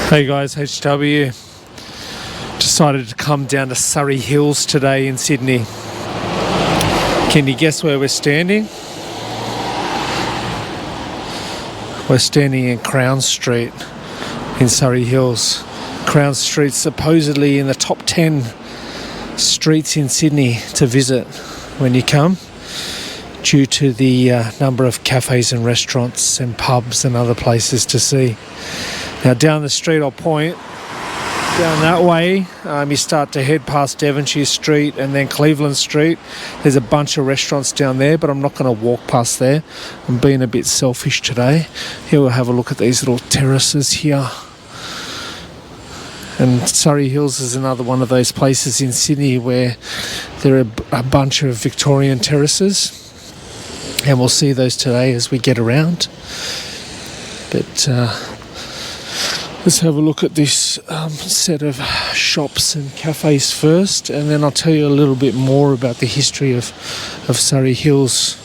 Hey guys, HW. Decided to come down to Surry Hills today in Sydney. Can you guess where we're standing? We're standing in Crown Street in Surry Hills. Crown Street's supposedly in the top 10 streets in Sydney to visit when you come, due to the number of cafes and restaurants and pubs and other places to see. Now down the street, I'll point down that way, you start to head past Devonshire Street and then Cleveland Street. There's a bunch of restaurants down there, but I'm not going to walk past there. I'm being a bit selfish today. Here we'll have a look at these little terraces here. And Surry Hills is another one of those places in Sydney where there are a bunch of Victorian terraces, and we'll see those today as we get around. But let's have a look at this set of shops and cafes first, and then I'll tell you a little bit more about the history of Surry Hills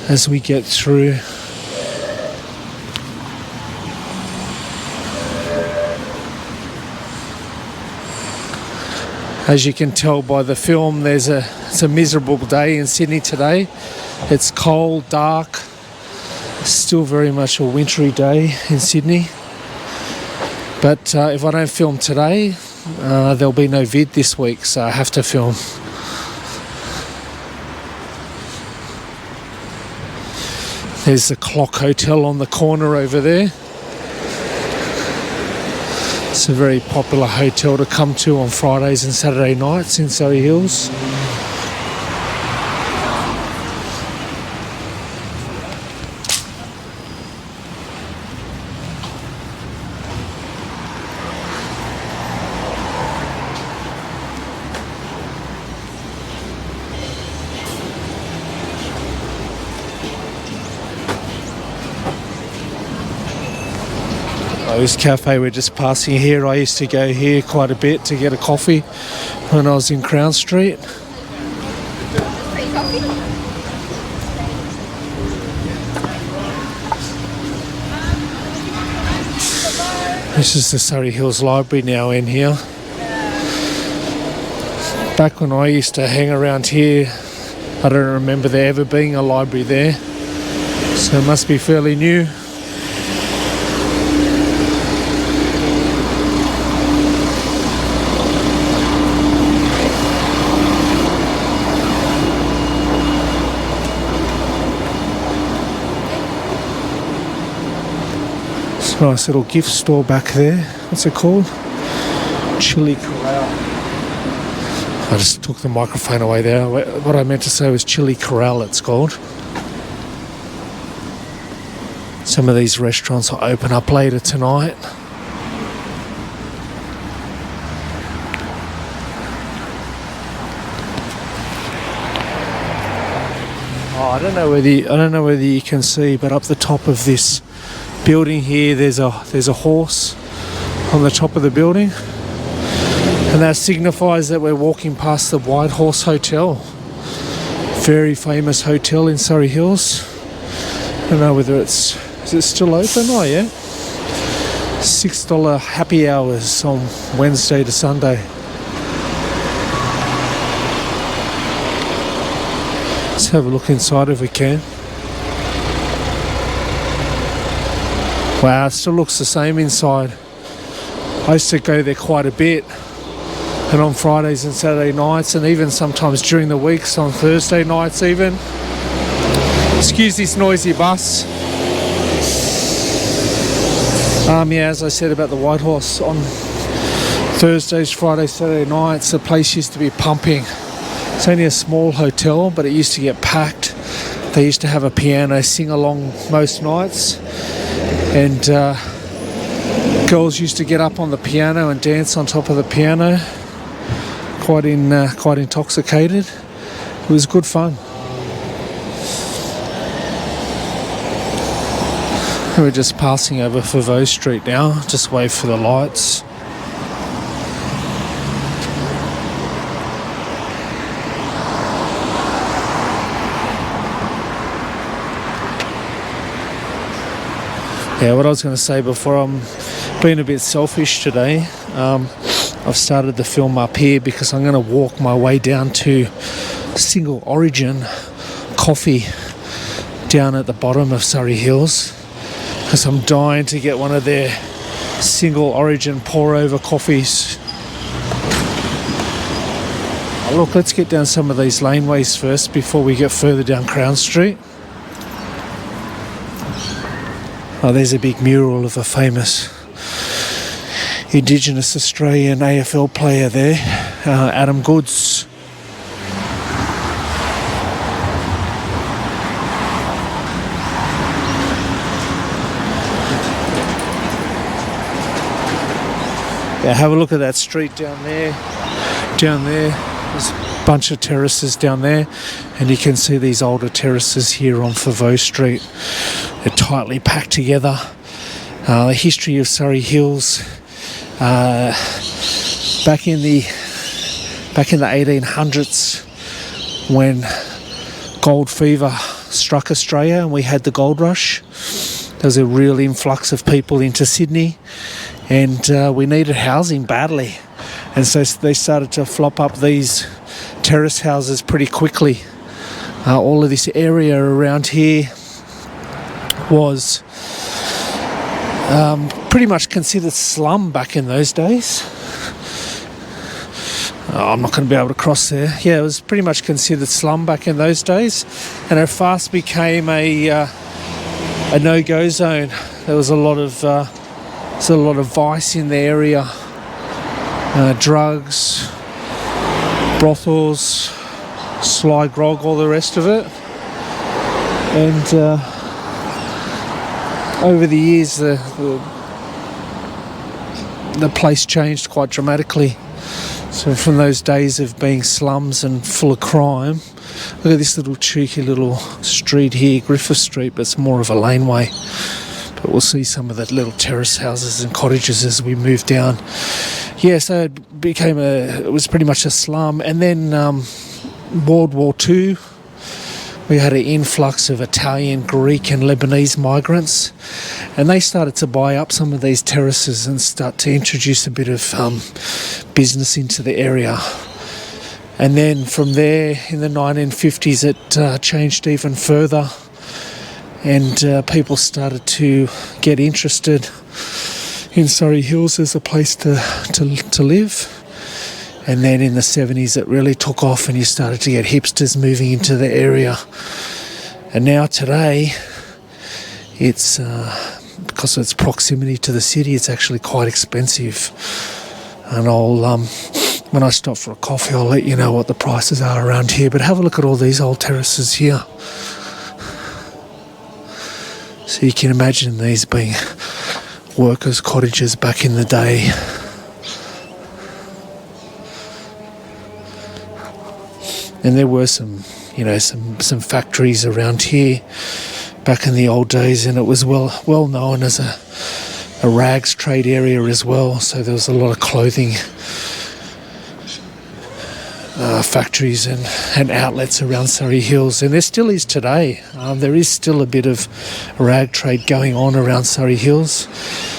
as we get through. As you can tell by the film, it's a miserable day in Sydney today. It's cold, dark, still very much a wintry day in Sydney. But if I don't film today, there'll be no vid this week, so I have to film. There's the Clock Hotel on the corner over there. It's a very popular hotel to come to on Fridays and Saturday nights in Surry Hills. This cafe we're just passing here, I used to go here quite a bit to get a coffee when I was in Crown Street. This is the Surry Hills Library now in here. Back when I used to hang around here, I don't remember there ever being a library there, so it must be fairly new. Nice little gift store back there. What's it called? Chili Corral. I just took the microphone away there. What I meant to say was Chili Corral, it's called. Some of these restaurants will open up later tonight. Oh, I don't know whether you can see, but up the top of this building here, there's a horse on the top of the building, and that signifies that we're walking past the Whitehorse Hotel, very famous hotel in Surry Hills. I don't know whether is it still open? Oh yeah, $6 happy hours on Wednesday to Sunday. Let's have a look inside if we can. Wow, it still looks the same inside. I used to go there quite a bit, and on Fridays and Saturday nights, and even sometimes during the weeks on Thursday nights even. Excuse this noisy bus. Yeah, as I said about the Whitehorse, on Thursdays, Fridays, Saturday nights, the place used to be pumping. It's only a small hotel, but it used to get packed. They used to have a piano sing-along most nights. And girls used to get up on the piano and dance on top of the piano, quite intoxicated. It was good fun. We're just passing over Foveaux St now, just wait for the lights. Yeah, what I was going to say before, I'm being a bit selfish today. I've started the film up here because I'm going to walk my way down to Single Origin Coffee down at the bottom of Surry Hills, because I'm dying to get one of their single origin pour over coffees. Look, let's get down some of these laneways first before we get further down Crown Street. Oh, there's a big mural of a famous Indigenous Australian AFL player there, Adam Goodes. Yeah, have a look at that street down there. Down there, there's a bunch of terraces down there, and you can see these older terraces here on Foveaux Street. They're tightly packed together. The history of Surry Hills, back in the 1800s, when gold fever struck Australia and we had the gold rush, there was a real influx of people into Sydney, and we needed housing badly. And so they started to flop up these terrace houses pretty quickly. All of this area around here was pretty much considered slum back in those days. I'm not going to be able to cross there. Yeah, it was pretty much considered slum back in those days, and it fast became a no-go zone. There was a lot of vice in the area. Drugs, brothels, sly grog, all the rest of it. And over the years, the place changed quite dramatically. So from those days of being slums and full of crime, look at this little cheeky little street here, Griffin St, but it's more of a laneway. But we'll see some of the little terrace houses and cottages as we move down. Yeah, so it was pretty much a slum. And then World War II, we had an influx of Italian, Greek and Lebanese migrants, and they started to buy up some of these terraces and start to introduce a bit of business into the area. And then from there, in the 1950s, it changed even further, and people started to get interested in Surry Hills as a place to live. And then in the 70s it really took off, and you started to get hipsters moving into the area. And now today, it's because of its proximity to the city, it's actually quite expensive. And I'll when I stop for a coffee, I'll let you know what the prices are around here. But have a look at all these old terraces here. So you can imagine these being workers' cottages back in the day. And there were some factories around here back in the old days, and it was well known as a rags trade area as well. So there was a lot of clothing factories and outlets around Surry Hills, and there still is today. There is still a bit of rag trade going on around Surry Hills.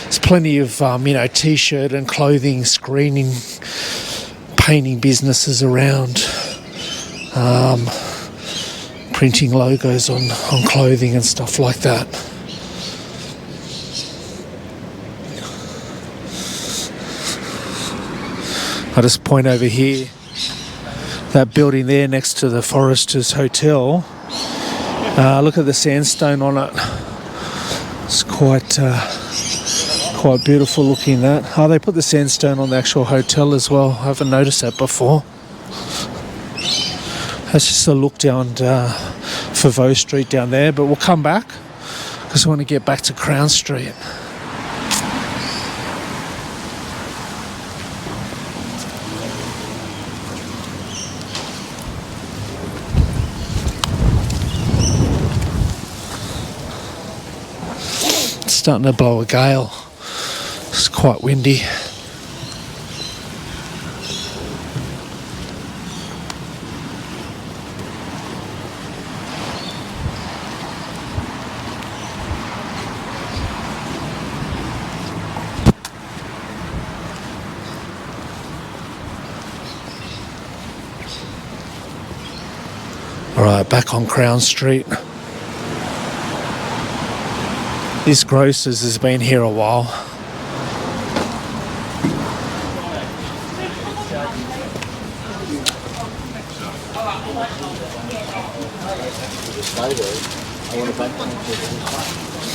There's plenty of t-shirt and clothing, screening, painting businesses around, printing logos on clothing and stuff like that. I'll just point over here, that building there next to the Foresters Hotel. Look at the sandstone on it. It's quite beautiful looking, that. Oh, they put the sandstone on the actual hotel as well. I haven't noticed that before. That's just a look down Foveaux Street down there, but we'll come back because I want to get back to Crown Street. It's starting to blow a gale. It's quite windy. Alright, back on Crown Street. This Grocers has been here a while.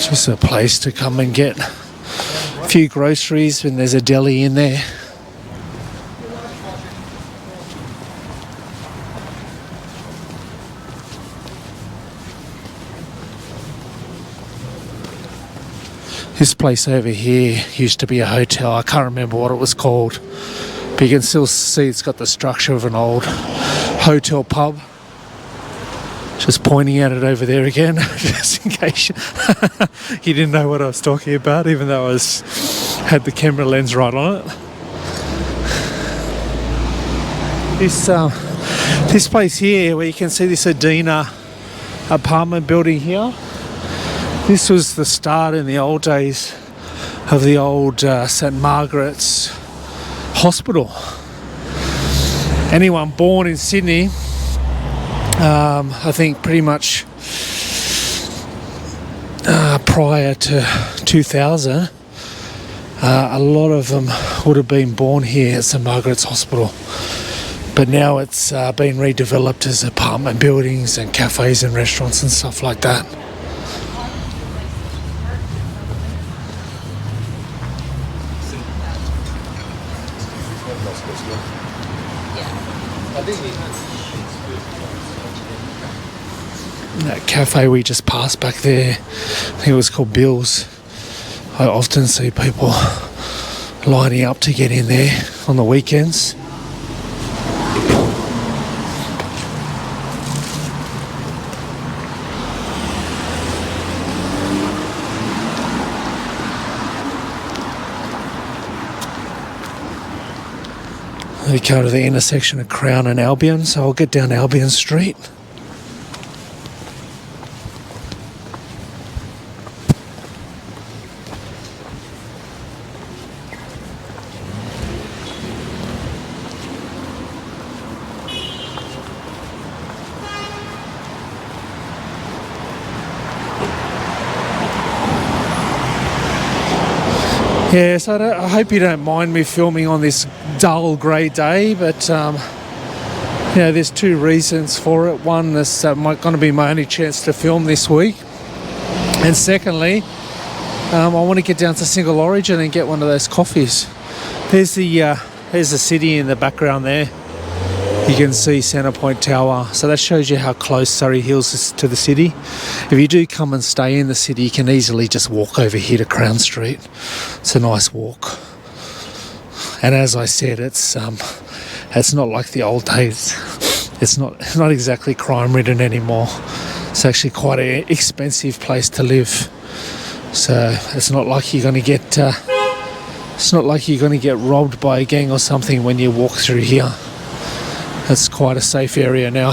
Just a place to come and get a few groceries when there's a deli in there. This place over here used to be a hotel. I can't remember what it was called, but you can still see it's got the structure of an old hotel pub. Just pointing at it over there again, just in case you didn't know what I was talking about, even though I had the camera lens right on it. This place here, where you can see this Adina apartment building here, this was the start in the old days of the old St Margaret's Hospital. Anyone born in Sydney, I think pretty much prior to 2000, a lot of them would have been born here at St Margaret's Hospital. But now it's been redeveloped as apartment buildings and cafes and restaurants and stuff like that. That cafe we just passed back there, I think it was called Bill's. I often see people lining up to get in there on the weekends. We go to the intersection of Crown and Albion, so I'll get down Albion Street. Yeah, so I hope you don't mind me filming on this dull grey day, but there's two reasons for it. One, this going to be my only chance to film this week, and secondly, I want to get down to Single Origin and get one of those coffees. There's the city in the background there. You can see Centrepoint Tower, so that shows you how close Surry Hills is to the city. If you do come and stay in the city, you can easily just walk over here to Crown Street. It's a nice walk. And as I said, it's not like the old days. It's not exactly crime-ridden anymore. It's actually quite an expensive place to live. So it's not like you're going to get robbed by a gang or something when you walk through here. It's quite a safe area now.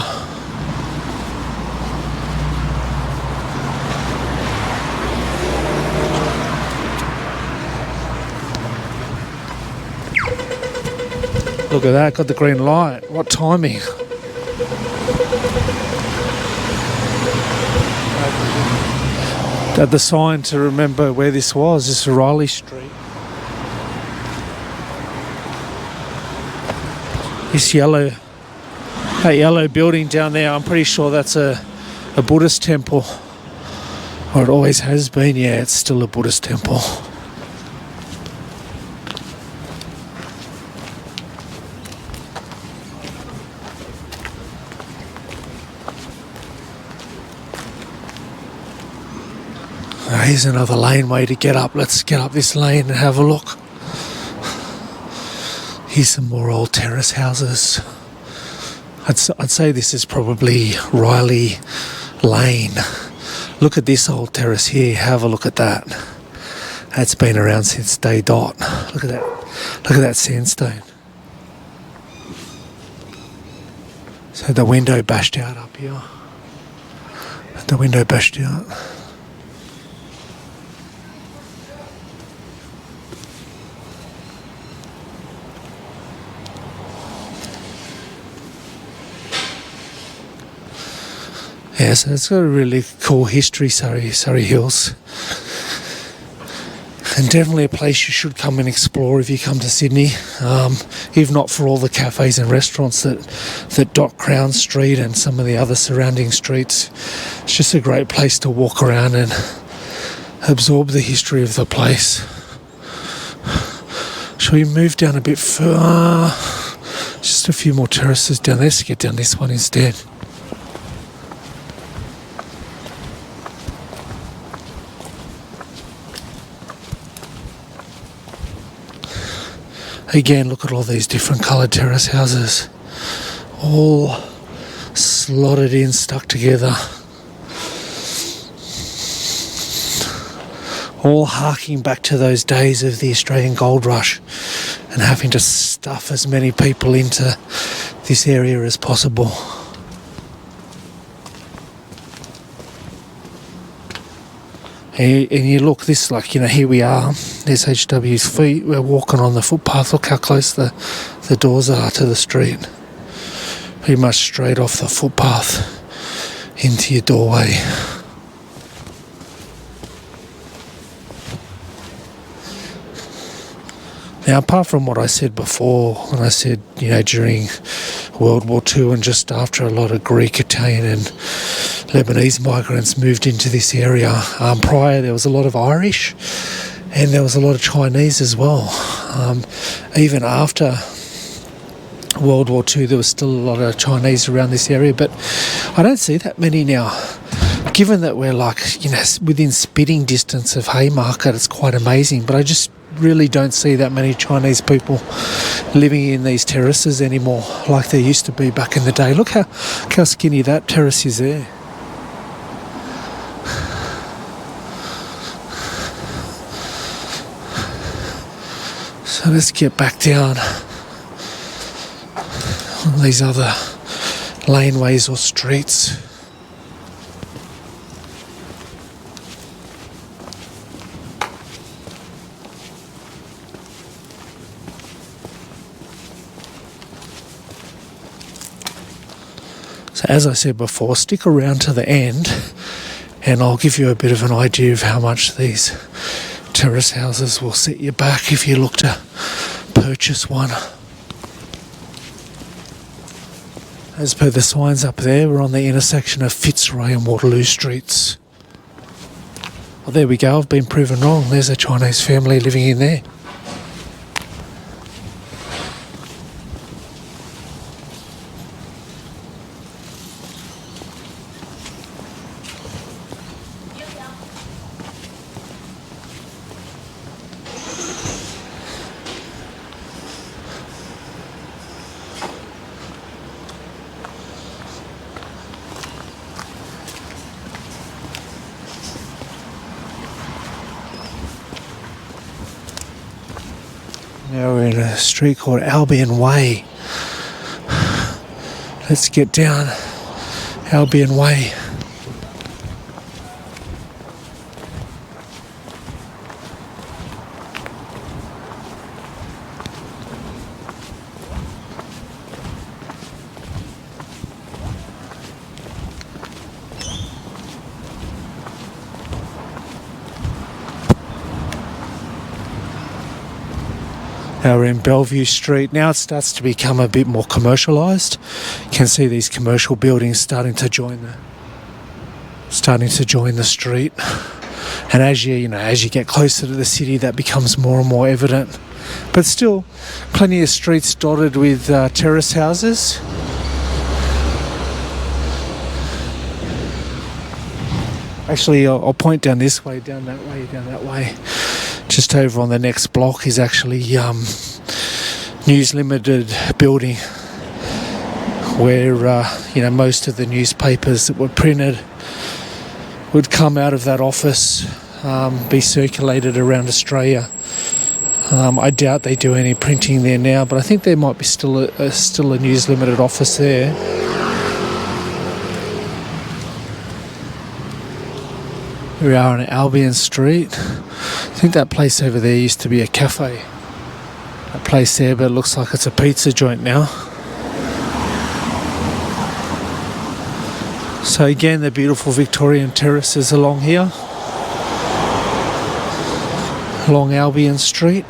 Look at that, got the green light. What timing? At the sign to remember where this was. This is Riley Street. That yellow building down there, I'm pretty sure that's a Buddhist temple. Or it always has been. Yeah, it's still a Buddhist temple. Here's another laneway to get up. Let's get up this lane and have a look. Here's some more old terrace houses. I'd say this is probably Riley Lane. Look at this old terrace here. Have a look at that. That's been around since day dot. Look at that. Look at that sandstone. So the window bashed out up here. The window bashed out. Yeah, so it's got a really cool history, Surry Hills. And definitely a place you should come and explore if you come to Sydney, if not for all the cafes and restaurants that dot Crown Street and some of the other surrounding streets. It's just a great place to walk around and absorb the history of the place. Shall we move down a bit further? Just a few more terraces down there. Let's get down this one instead. Again, look at all these different coloured terrace houses, all slotted in, stuck together, all harking back to those days of the Australian gold rush and having to stuff as many people into this area as possible. And you look, this, like, here we are, there's HW's feet, we're walking on the footpath. Look how close the doors are to the street. Pretty much straight off the footpath into your doorway. Now, apart from what I said before, when I said, during World War II and just after, a lot of Greek, Italian and Lebanese migrants moved into this area. Prior, there was a lot of Irish and there was a lot of Chinese as well. Even after World War II, there was still a lot of Chinese around this area, but I don't see that many now. Given that we're within spitting distance of Haymarket, it's quite amazing, but I just really don't see that many Chinese people living in these terraces anymore like there used to be back in the day. Look how skinny that terrace is there. So let's get back down on these other laneways or streets. So as I said before, stick around to the end and I'll give you a bit of an idea of how much these terrace houses will set you back if you look to purchase one. As per the signs up there, we're on the intersection of Fitzroy and Waterloo Streets. Well, there we go, I've been proven wrong. There's a Chinese family living in there. Now we're in a street called Albion Way. Let's get down Albion Way. Now we're in Bellevue Street. Now it starts to become a bit more commercialised. You can see these commercial buildings starting to join the street. And as you get closer to the city, that becomes more and more evident. But still, plenty of streets dotted with terrace houses. Actually, I'll point down this way, down that way. Just over on the next block is actually News Limited building, where most of the newspapers that were printed would come out of that office, be circulated around Australia. I doubt they do any printing there now, but I think there might be still a News Limited office there. Here we are on Albion Street. I think that place over there used to be a cafe. That place there, but it looks like it's a pizza joint now. So again, the beautiful Victorian Terraces along here, along Albion Street.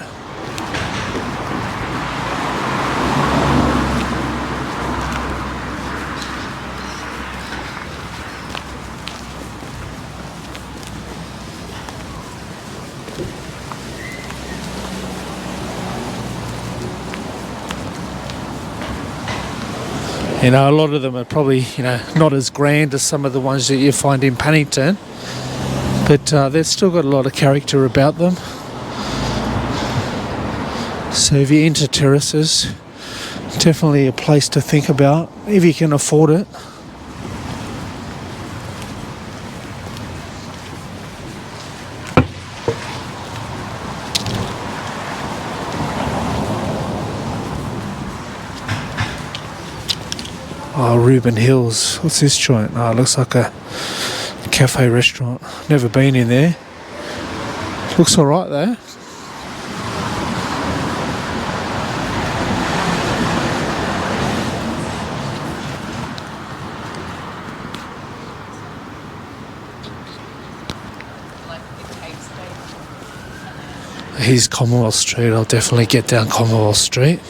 You know, a lot of them are probably, you know, not as grand as some of the ones that you find in Paddington, but they've still got a lot of character about them. So if you're into terraces, definitely a place to think about if you can afford it. Oh, Rueben Hills. What's this joint? Oh, it looks like a cafe restaurant. Never been in there. Looks alright though. Here's Commonwealth Street. I'll definitely get down Commonwealth Street.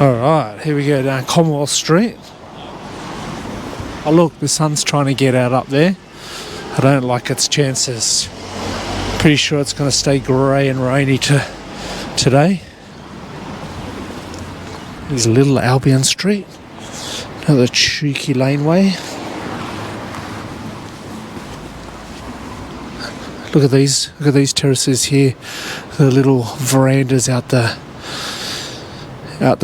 Alright, here we go down Commonwealth Street. Oh look, the sun's trying to get out up there. I don't like its chances. Pretty sure it's going to stay grey and rainy today. Here's Little Albion Street. Another cheeky laneway. Look at these terraces here. The little verandas out the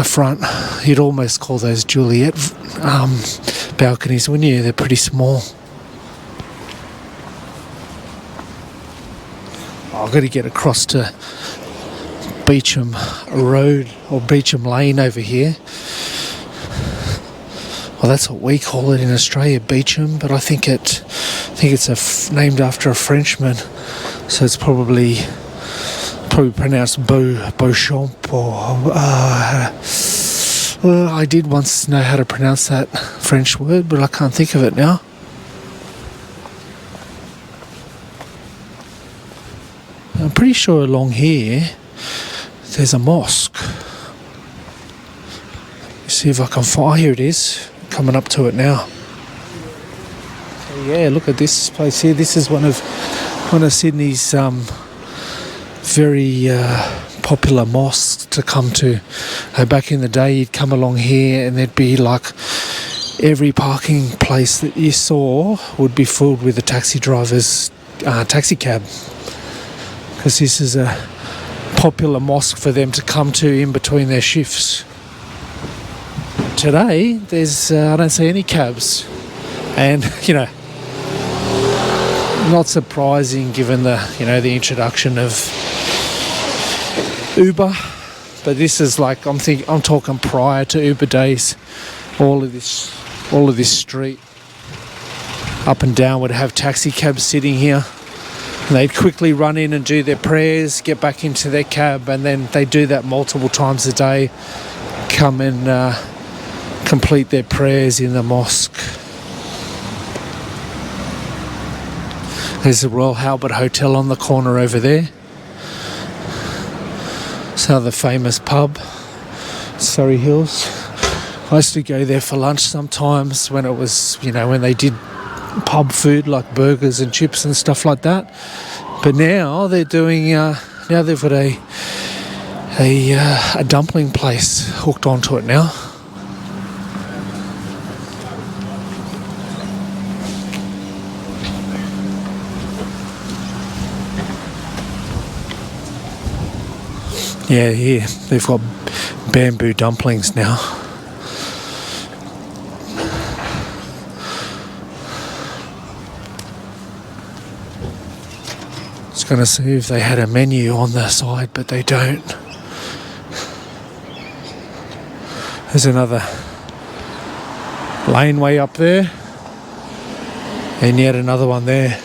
front. You'd almost call those Juliet balconies, wouldn't you? They're pretty small. I've got to get across to Beauchamp Road or Beauchamp Lane over here. Well, that's what we call it in Australia, Beauchamp, but I think it's named after a Frenchman, so it's probably pronounced Beauchamp or I did once know how to pronounce that French word, but I can't think of it now. I'm pretty sure along here there's a mosque. See if I can find. Here it is. Coming up to it now. So yeah, look at this place here. This is one of Sydney's very popular mosques to come to. Back in the day, you'd come along here and there'd be like every parking place that you saw would be filled with a taxi driver's taxi cab, because this is a popular mosque for them to come to in between their shifts. Today, there's I don't see any cabs, and you know, not surprising given the introduction of Uber, but this is like I'm talking prior to Uber days. All of this street up and down would have taxi cabs sitting here, and they'd quickly run in and do their prayers, get back into their cab, and then they do that multiple times a day, come and complete their prayers in the mosque. There's the Royal Albert Hotel on the corner over there. It's another famous pub, Surry Hills. I used to go there for lunch sometimes when it was, when they did pub food like burgers and chips and stuff like that. But now they're doing, now they've got a dumpling place hooked onto it now. Yeah, here they've got bamboo dumplings now. Just going to see if they had a menu on the side, but they don't. There's another laneway up there, and yet another one there.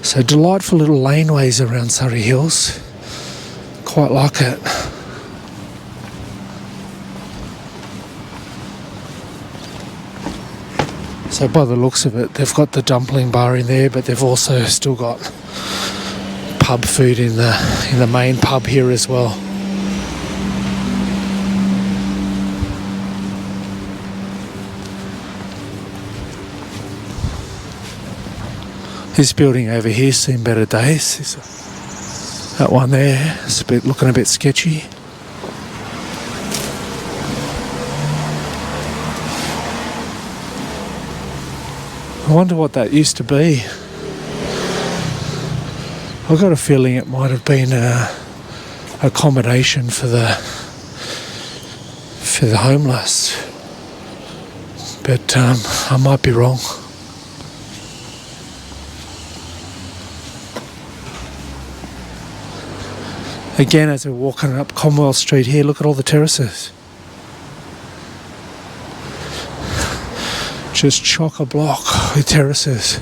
So delightful little laneways around Surry Hills. Quite like it. So by the looks of it, they've got the dumpling bar in there, but they've also still got pub food in the main pub here as well. This building over here's seen better days. That one there, it's looking a bit sketchy. I wonder what that used to be. I've got a feeling it might have been accommodation for the homeless, but I might be wrong. Again, as we're walking up Commonwealth Street here, look at all the terraces. Just chock-a-block with terraces.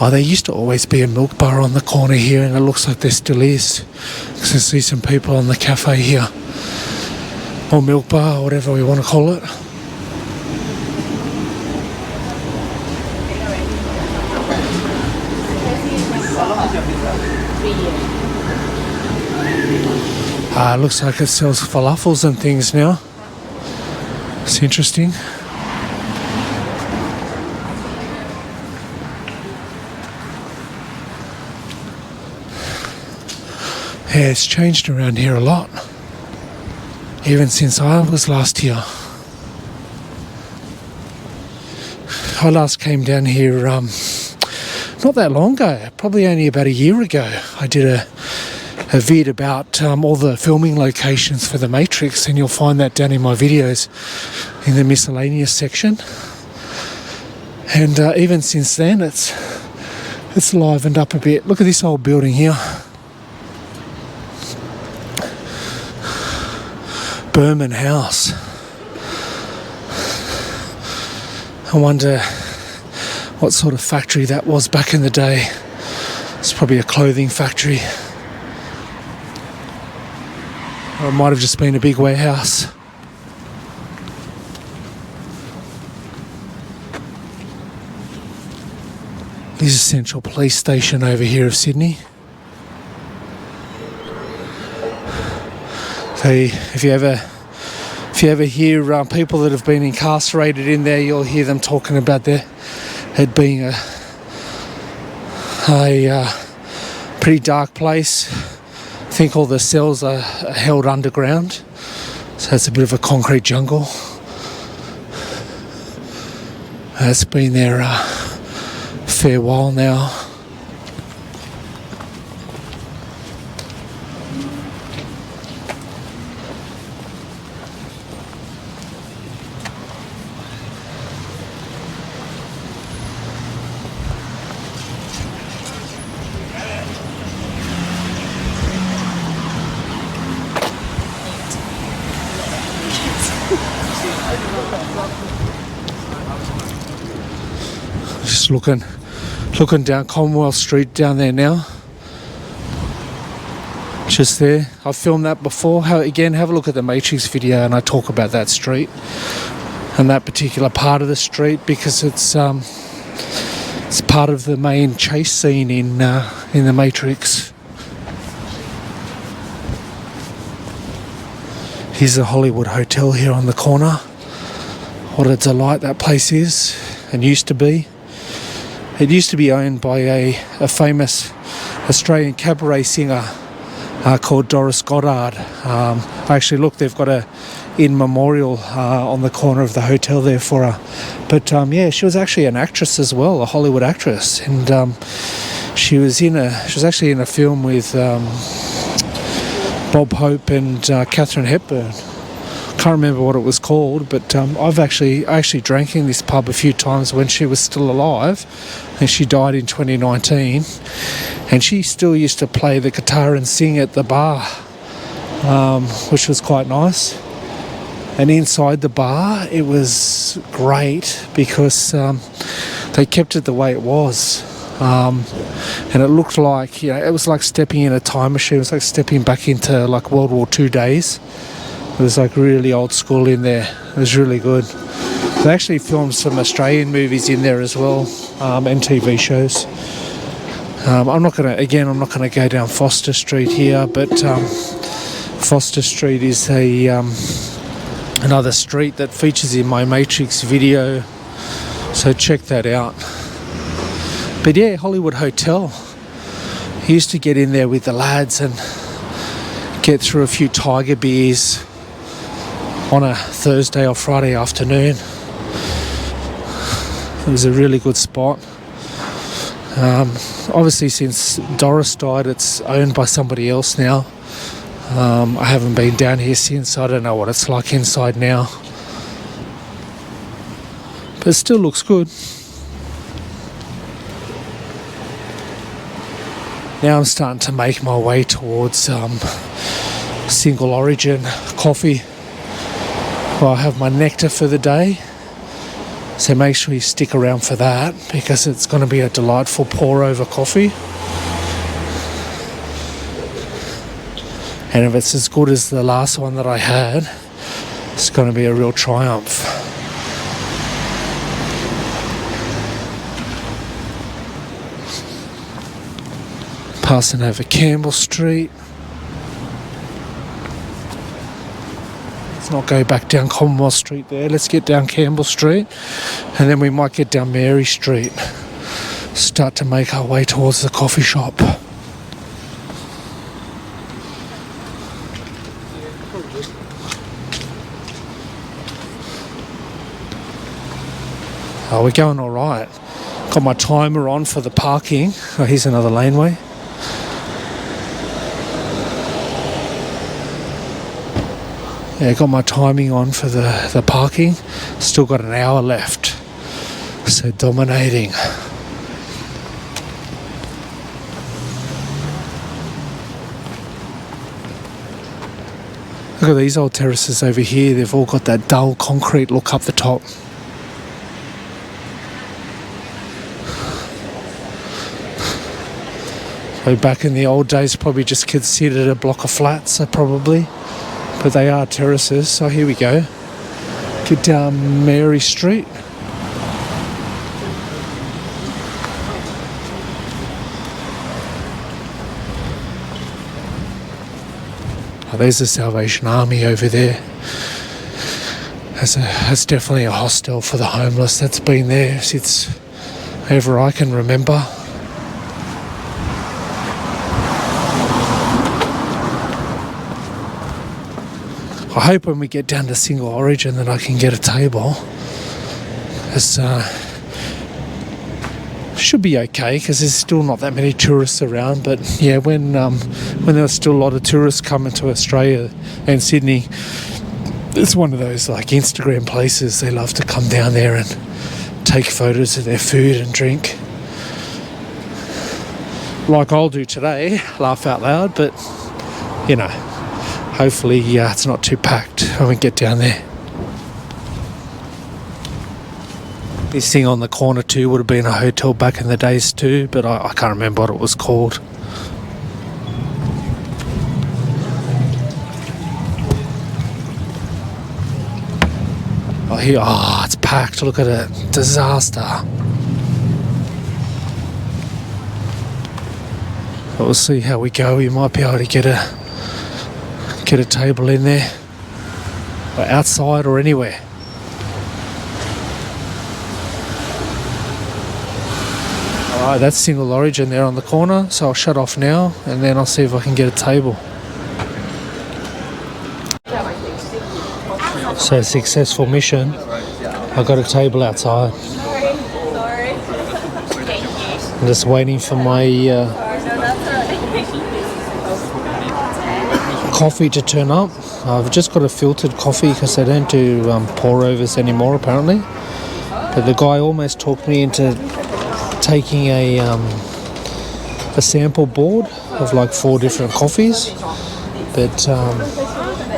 Oh, there used to always be a milk bar on the corner here, and it looks like there still is. Because I see some people on the cafe here. Or milk bar, or whatever we want to call it. Looks like it sells falafels and things now. It's interesting. Yeah, it's changed around here a lot. Even since I was last here. I last came down here not that long ago, probably only about a year ago. I did a vid about all the filming locations for The Matrix, and you'll find that down in my videos in the miscellaneous section. And even since then, it's livened up a bit. Look at this old building here. Berman House. I wonder what sort of factory that was back in the day. It's probably a clothing factory. Or it might have just been a big warehouse. This is Central Police Station over here of Sydney. So if you ever hear people that have been incarcerated in there, you'll hear them talking about it being a pretty dark place. I think all the cells are held underground, so it's a bit of a concrete jungle. It's been there a fair while now. Just looking down Commonwealth Street down there now. Just there. I've filmed that before. Again, have a look at the Matrix video, and I talk about that street and that particular part of the street because it's part of the main chase scene in the Matrix. Here's the Hollywood Hotel here on the corner. What a delight that place is, and used to be. It used to be owned by a famous Australian cabaret singer called Doris Goddard. Actually, look, they've got a in memorial on the corner of the hotel there for her. But yeah, she was actually an actress as well, a Hollywood actress, and she was actually in a film with Bob Hope and Katharine Hepburn Can't remember what it was called, but I actually drank in this pub a few times when she was still alive, and she died in 2019. And she still used to play the guitar and sing at the bar, which was quite nice. And inside the bar, it was great because they kept it the way it was. And it looked like, it was like stepping in a time machine. It was like stepping back into like World War II days. It was like really old school in there. It was really good. They actually filmed some Australian movies in there as well, and TV shows. I'm not gonna go down Foster Street here, but Foster Street is another street that features in my Matrix video, so check that out. But yeah, Hollywood Hotel. I used to get in there with the lads and get through a few Tiger beers on a Thursday or Friday afternoon. It was a really good spot. Obviously, since Doris died, it's owned by somebody else now. I haven't been down here since. I don't know what it's like inside now. But it still looks good. Now I'm starting to make my way towards single origin coffee, where I have my Nectar for the day. So make sure you stick around for that, because it's going to be a delightful pour over coffee. And if it's as good as the last one that I had, it's going to be a real triumph. Passing over Campbell Street. Let's not go back down Commonwealth Street there. Let's get down Campbell Street, and then we might get down Mary Street. Start to make our way towards the coffee shop. Oh, we're going all right. Got my timer on for the parking. Oh, here's another laneway. Yeah, got my timing on for the parking. Still got an hour left. So dominating. Look at these old terraces over here. They've all got that dull concrete look up the top. So back in the old days, probably just considered a block of flats, probably. But they are terraces. So here we go. Get down Mary Street. Oh, there's the Salvation Army over there. That's definitely a hostel for the homeless. That's been there since ever I can remember. I hope when we get down to single origin that I can get a table. It's should be okay, because there's still not that many tourists around. But yeah, when there was still a lot of tourists coming to Australia and Sydney, it's one of those like Instagram places. They love to come down there and take photos of their food and drink. Like I'll do today, laugh out loud, but hopefully it's not too packed when we get down there. This thing on the corner too would have been a hotel back in the days too, but I can't remember what it was called. It's packed. Look at it. Disaster. But we'll see how we go. We might be able to get a table in there, or outside, or anywhere. Alright, that's single origin there on the corner, so I'll shut off now and then I'll see if I can get a table. So, successful mission. I got a table outside. Sorry. I'm just waiting for my coffee to turn up. I've just got a filtered coffee because they don't do pour-overs anymore apparently. But the guy almost talked me into taking a sample board of like 4 different coffees. But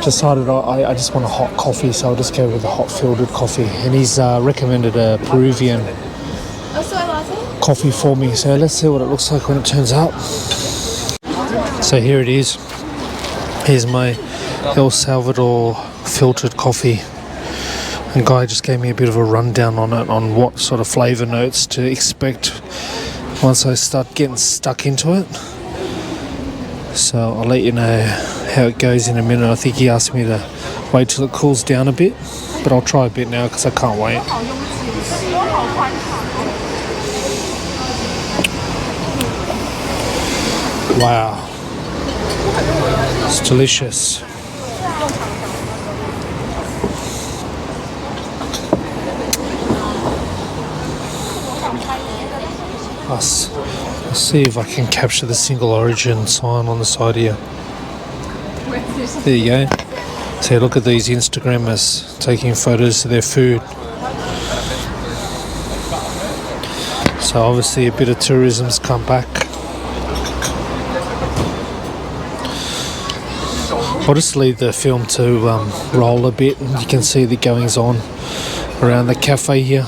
decided I just want a hot coffee, so I'll just go with a hot filtered coffee. And he's recommended a Peruvian coffee for me, so let's see what it looks like when it turns up. So here it is. Here's my El Salvador filtered coffee. And guy just gave me a bit of a rundown on it, on what sort of flavour notes to expect once I start getting stuck into it. So I'll let you know how it goes in a minute. I think he asked me to wait till it cools down a bit, but I'll try a bit now because I can't wait. Wow, it's delicious. Let's see if I can capture the single origin sign on the side here. There you go. So look at these Instagrammers taking photos of their food. So obviously a bit of tourism's come back. I'll just leave the film to roll a bit and you can see the goings on around the cafe here.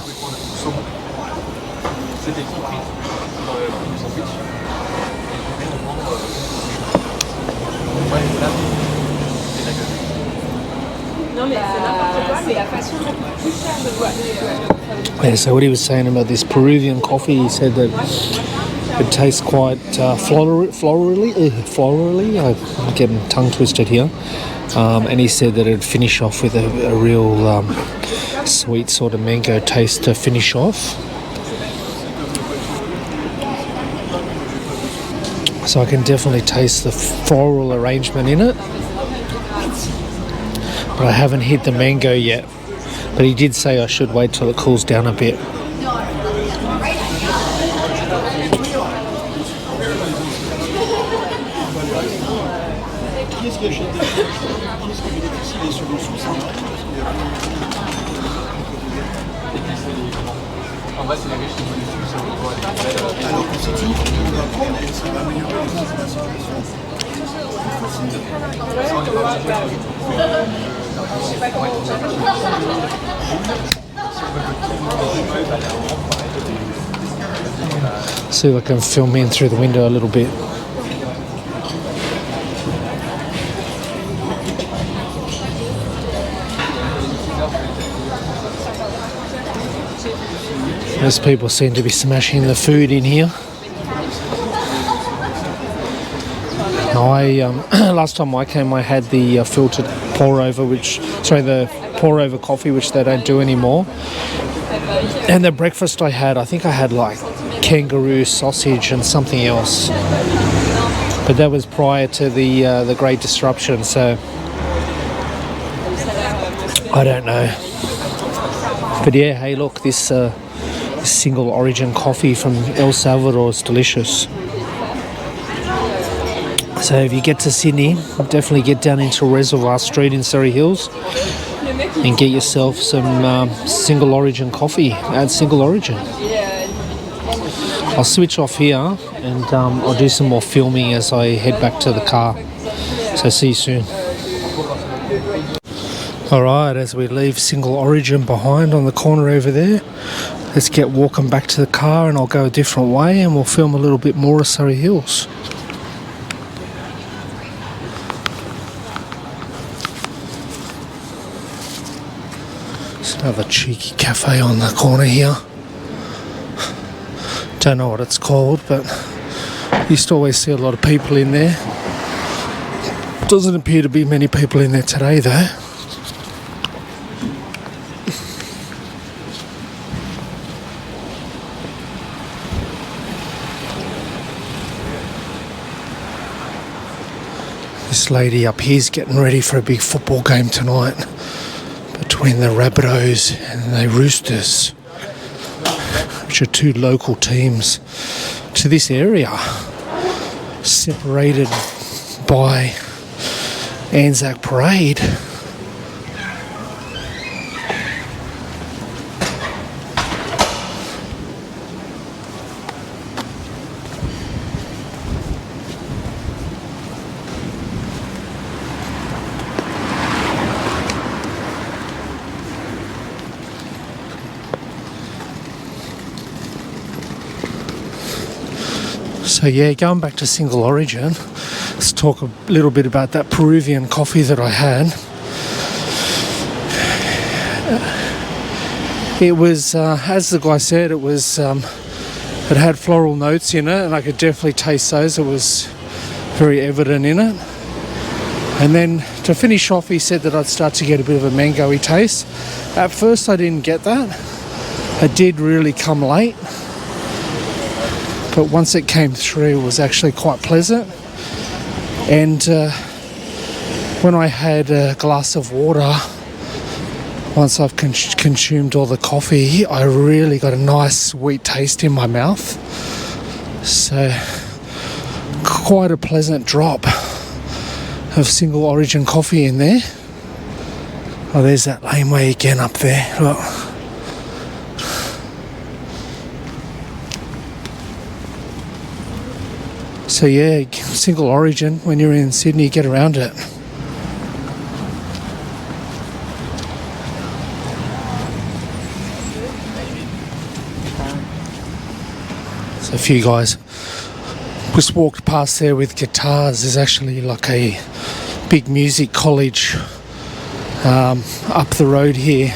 Yeah, so what he was saying about this Peruvian coffee, he said that it tastes quite florally. I'm getting tongue twisted here. And he said that it'd finish off with a real sweet sort of mango taste to finish off. So I can definitely taste the floral arrangement in it. But I haven't hit the mango yet. But he did say I should wait till it cools down a bit. See if I can film in through the window a little bit. Most people seem to be smashing the food in here. Now last time I came I had the filtered the pour over coffee, which they don't do anymore. And the breakfast I think I had like kangaroo sausage and something else. But that was prior to the Great Disruption, so I don't know. But yeah, hey look, this single origin coffee from El Salvador is delicious. So if you get to Sydney, definitely get down into Reservoir Street in Surry Hills and get yourself some single origin coffee. Add single origin. I'll switch off here and I'll do some more filming as I head back to the car. So see you soon. Alright, as we leave single origin behind on the corner over there, let's get walking back to the car and I'll go a different way and we'll film a little bit more of Surry Hills. There's another cheeky cafe on the corner here. Don't know what it's called, but used to always see a lot of people in there. Doesn't appear to be many people in there today though. This lady up here's getting ready for a big football game tonight between the Rabbitohs and the Roosters, which are two local teams to this area, separated by Anzac Parade. So yeah, going back to single origin, let's talk a little bit about that Peruvian coffee that I had. It was, as the guy said, it was, it had floral notes in it, and I could definitely taste those. It was very evident in it. And then to finish off, he said that I'd start to get a bit of a mango-y taste. At first I didn't get that. It did really come late. But once it came through, it was actually quite pleasant. And when I had a glass of water, once I've consumed all the coffee, I really got a nice sweet taste in my mouth. So quite a pleasant drop of single origin coffee in there. Oh, there's that laneway again up there. Look. So yeah, single origin, when you're in Sydney, get around it. So a few guys just walked past there with guitars. There's actually like a big music college up the road here,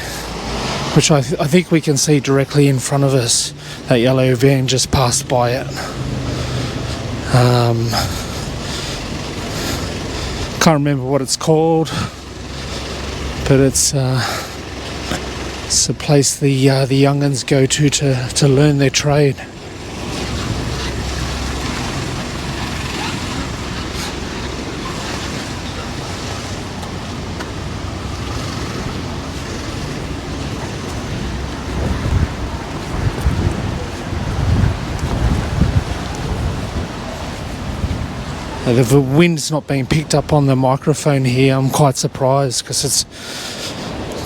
which I think we can see directly in front of us. That yellow van just passed by it. Can't remember what it's called, but it's a place the young'uns go to learn their trade. The wind's not being picked up on the microphone here. I'm quite surprised because it's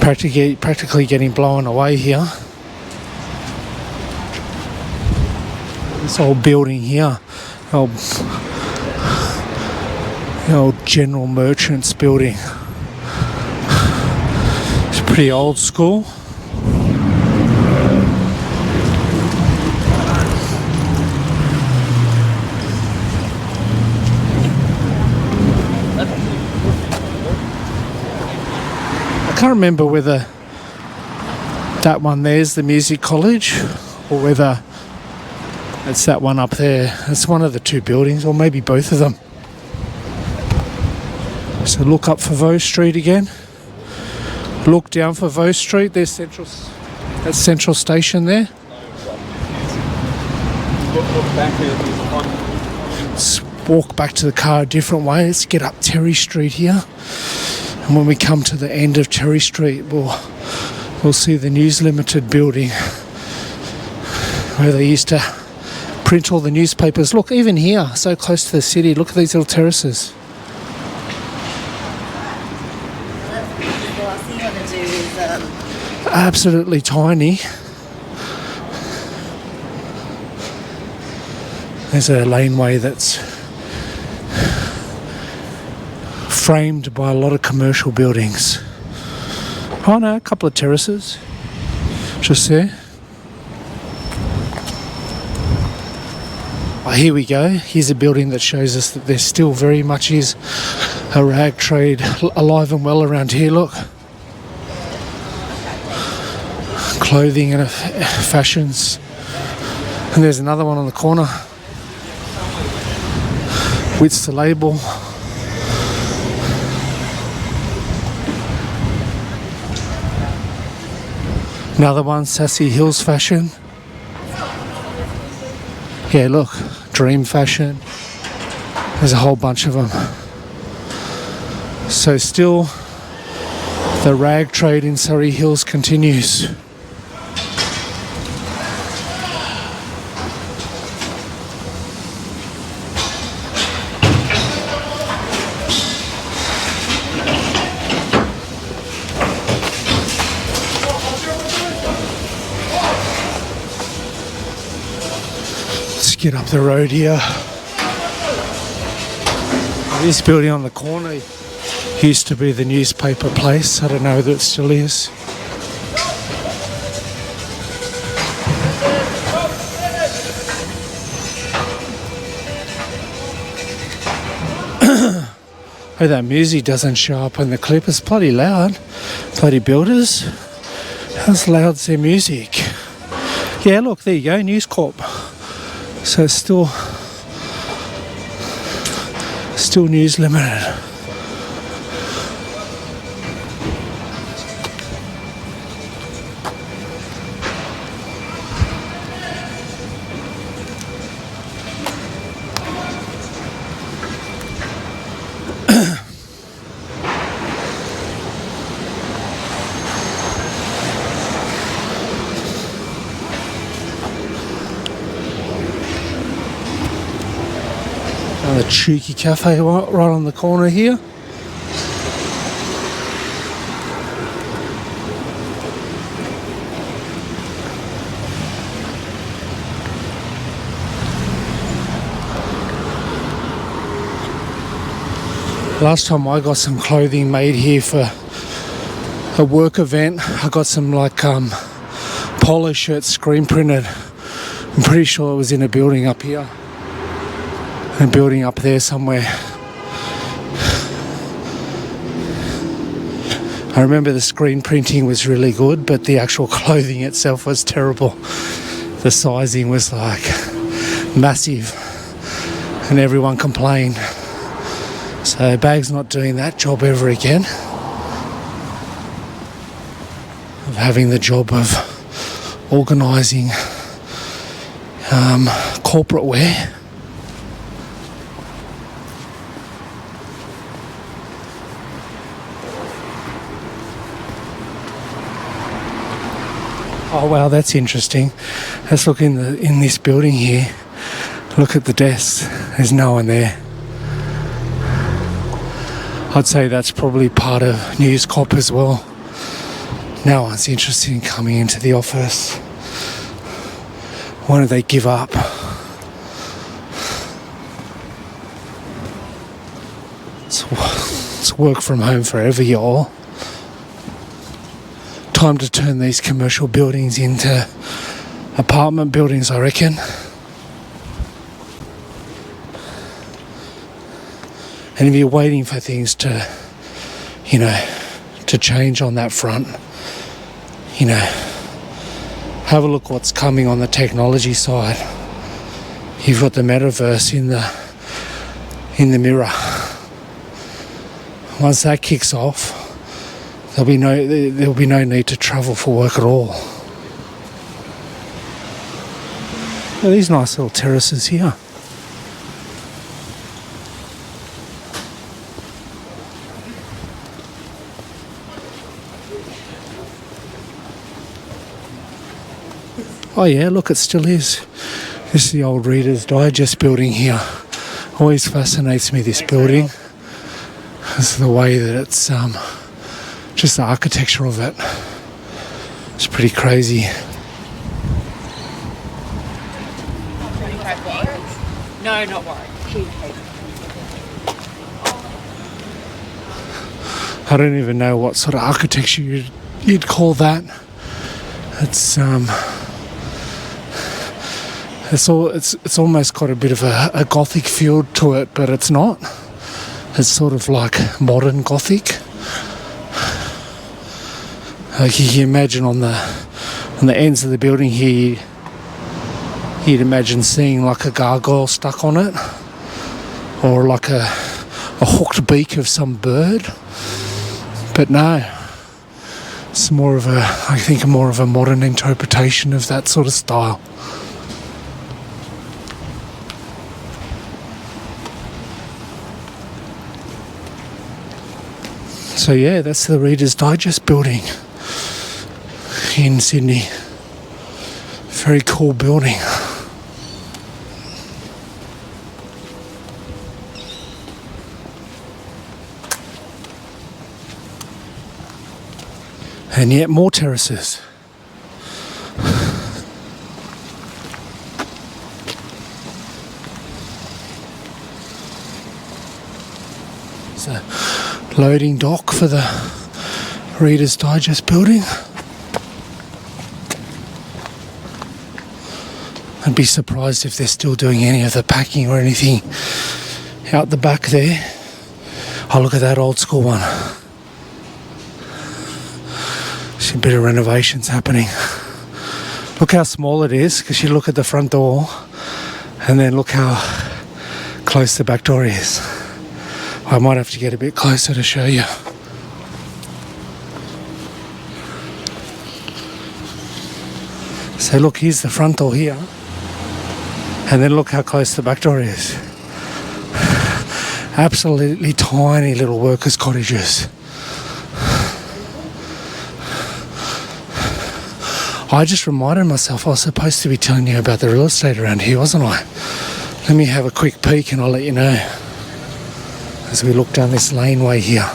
practically getting blown away here. This old building here, the old General Merchants building. It's pretty old school. I can't remember whether that one there's the music college or whether it's that one up there. It's one of the two buildings, or maybe both of them. So look up Foveaux Street again. Look down Foveaux Street. There's Central Station there. Let's walk back to the car a different way. Let's get up Terry Street here. And when we come to the end of Terry Street, we'll see the News Limited building where they used to print all the newspapers. Look, even here, so close to the city, look at these little terraces. Absolutely tiny. There's a laneway that's framed by a lot of commercial buildings. Oh no, a couple of terraces just there. Oh, here we go. Here's a building that shows us that there still very much is a rag trade alive and well around here. Look, clothing and fashions. And there's another one on the corner. Wits the label. Another one, Surry Hills fashion. Yeah, look, Dream fashion. There's a whole bunch of them. So still, the rag trade in Surry Hills continues. get up the road here. This building on the corner used to be the newspaper place. I don't know whether it still is. Oh, that music doesn't show up in the clip. It's bloody loud. Bloody builders. How's loud's their music? Yeah, look, there you go, NewsCorp. So it's still news limited. The cheeky cafe right on the corner here. Last time I got some clothing made here for a work event, I got some like polo shirts screen printed. I'm pretty sure it was in a building up here. A building up there somewhere. I remember the screen printing was really good, but the actual clothing itself was terrible. The sizing was like massive and everyone complained. So Bag's not doing that job ever again. Of having the job of organising corporate wear. Oh wow, that's interesting. Let's look in this building here. Look at the desks. There's no one there. I'd say that's probably part of NewsCorp as well. No one's interested in coming into the office. Why don't they give up? It's work from home forever, y'all. Time to turn these commercial buildings into apartment buildings, I reckon. And if you're waiting for things to, to change on that front, have a look what's coming on the technology side. You've got the metaverse in the mirror. Once that kicks off, there'll be no need to travel for work at all. Look at these nice little terraces here. Oh yeah, look, it still is. This is the old Reader's Digest building here. Always fascinates me, this building. This is the way that it's just the architecture of it. It's pretty crazy. No, not worried. I don't even know what sort of architecture you'd call that. It's almost got a bit of a gothic feel to it, but it's not. It's sort of like modern gothic. Like you can imagine on the ends of the building here, you'd imagine seeing like a gargoyle stuck on it, or like a hooked beak of some bird. But no, it's more of a modern interpretation of that sort of style. So yeah, that's the Reader's Digest building in Sydney. Very cool building. And yet more terraces. There's a loading dock for the Reader's Digest building. I'd be surprised if they're still doing any of the packing or anything out the back there. Oh, look at that old school one. There's a bit of renovations happening. Look how small it is, because you look at the front door and then look how close the back door is. I might have to get a bit closer to show you. So look, here's the front door here. And then look how close the back door is. Absolutely tiny little workers' cottages. I just reminded myself I was supposed to be telling you about the real estate around here, wasn't I? Let me have a quick peek and I'll let you know as we look down this laneway here.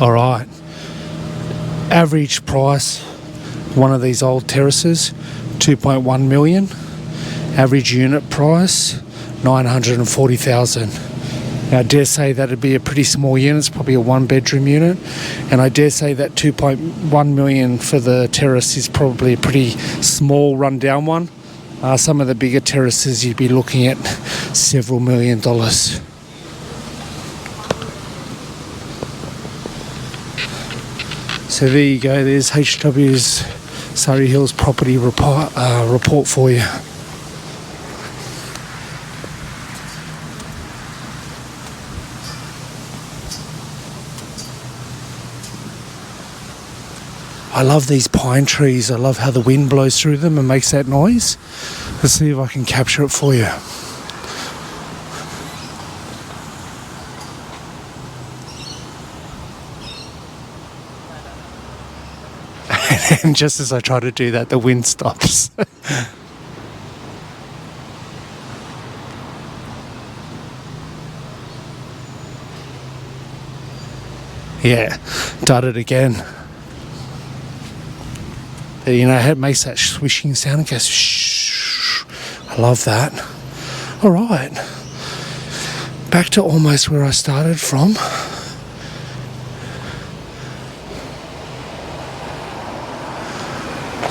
All right, average price, one of these old terraces, 2.1 million. Average unit price, 940,000. Now, I dare say that'd be a pretty small unit. It's probably a one-bedroom unit. And I dare say that 2.1 million for the terrace is probably a pretty small, run-down one. Some of the bigger terraces, you'd be looking at several $1 million. So there you go, there's HW's Surry Hills property report for you. I love these pine trees. I love how the wind blows through them and makes that noise. Let's see if I can capture it for you. And just as I try to do that, the wind stops. Yeah, done it again. But, you know, it makes that swishing sound. It goes shh. I love that. All right, back to almost where I started from.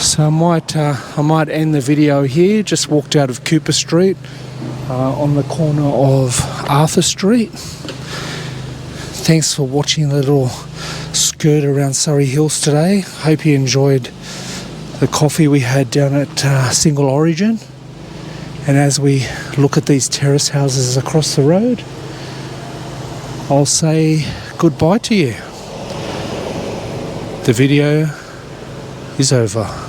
So I might end the video here. Just walked out of Cooper Street on the corner of Arthur Street. Thanks for watching the little skirt around Surry Hills today. Hope you enjoyed the coffee we had down at Single Origin. And as we look at these terrace houses across the road, I'll say goodbye to you. The video is over.